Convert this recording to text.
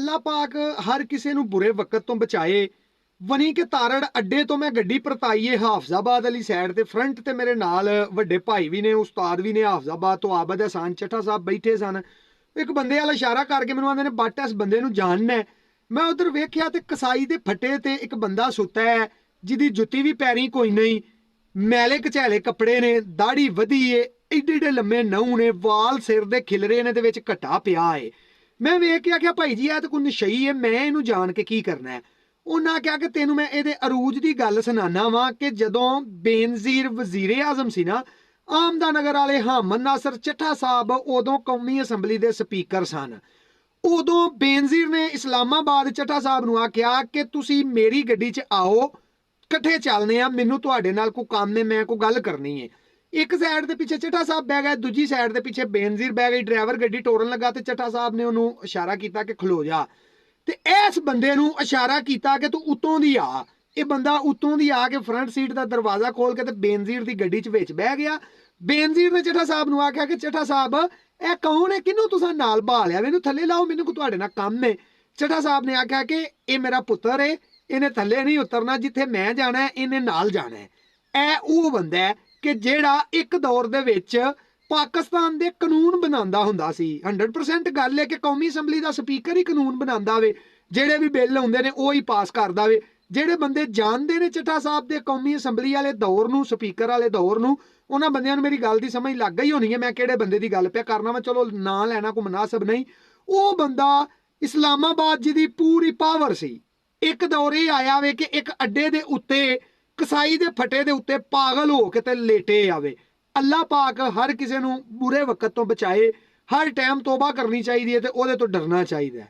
अल्लाह पाक हर किसी नूं बुरे वक्त तो बचाए। वनी के तारड़ अड्डे तो मैं गड्डी परताईए हाफजाबाद वाली साइड ते फ्रंट ते मेरे नाल वड्डे भाई भी ने, उस्ताद भी ने हाफजाबाद तो आबद एहसान चट्ठा साहब बैठे सन। एक बंदे वाला इशारा करके मैनूं आंदे ने बट इस बंदे नूं जानना है। मैं उधर वेख्या ते कसाई दे फट्टे ते एक बंदा सुत्ता है जिहदी जुत्ती भी पैरी कोई नहीं, मैले कचैले कपड़े ने, दाढ़ी वधी है, एडे एडे लम्मे नहू ने, वाल सिर दे खिलरे ने, ते विच घट्टा पिया है। मैं वेख के आख्या भाई जी ऐ तो कोई नशई है, मैं इहनूं जान के की करना है। उन्हें आख्या कि तेनू मैं इहदे अरूज की गल सुनाना वा कि जदों बेनजीर वजीर आजम सी ना, आमदा नगर वाले हामद नासर चट्ठा साहब उदों कौमी असैंबली के स्पीकर सन। उदों बेनजीर ने इस्लामाबाद चट्ठा साहब नूं आख्या कि तुसी मेरी गड्डी च आओ, कट्ठे चलने आ, मैनूं तुहाडे नाल कोई काम है, मैं कोई गल करनी है। एक साइड के पिछे चट्ठा साहब बह गए, दूजी साइड के पिछे बेनजीर बह गई। ड्राइवर गड्डी टोरन लगा तो चट्ठा साहब ने उन्होंने इशारा किया कि खलो जा। ते इस बंदे नूं इशारा किया कि तू उतों दी आ। ये बंदा उतों दी आके फ्रंट सीट का दरवाजा खोल के ते बेनजीर की गड्डी च विच बह गया। बेनजीर ने चट्ठा साहब नूं आख्या कि चट्ठा साहब ए कौन है, किनू तुसां नाल बहा लिया, मैनूं थल्ले लाओ, मैनूं कोई तुहाडे नाल कम है। चट्ठा साहब ने आख्या कि ये मेरा पुत्तर है, इन्हें थल्ले नहीं उतरना, जिथे मैं जाना है इन्हें नाल जाना है। ए वो बंदा है कि जेड़ा एक दौर दे विच पाकिस्तान दे कानून बनांदा हुंदा सी। 100% गल है कि कौमी असैंबली दा स्पीकर ही कानून बनांदा वे, जेड़े भी बिल आउंदे ने वो ही पास करदा वे। जेड़े बंदे जानते ने चट्ठा साहब दे कौमी असैंबली वाले दौर नूं, स्पीकर वाले दौर नूं, उन्हां बंदियां नूं मेरी गल दी समझ लग गई होनी है मैं किहड़े बंदे दी गल पे करना वा। चलो ना लेना कोई मुनासिब नहीं। वो बंदा इस्लामाबाद जी दी पूरी पावर सी। एक दौर ये आया वे कि एक अड्डे दे उत्ते कसाई दे फटे दे उत्ते पागल हो के ते लेटे आवे। अल्लाह पाक हर किसी नूं बुरे वक्त तो बचाए। हर टाइम तौबा करनी चाहिए ते ओहदे तो डरना चाहिए।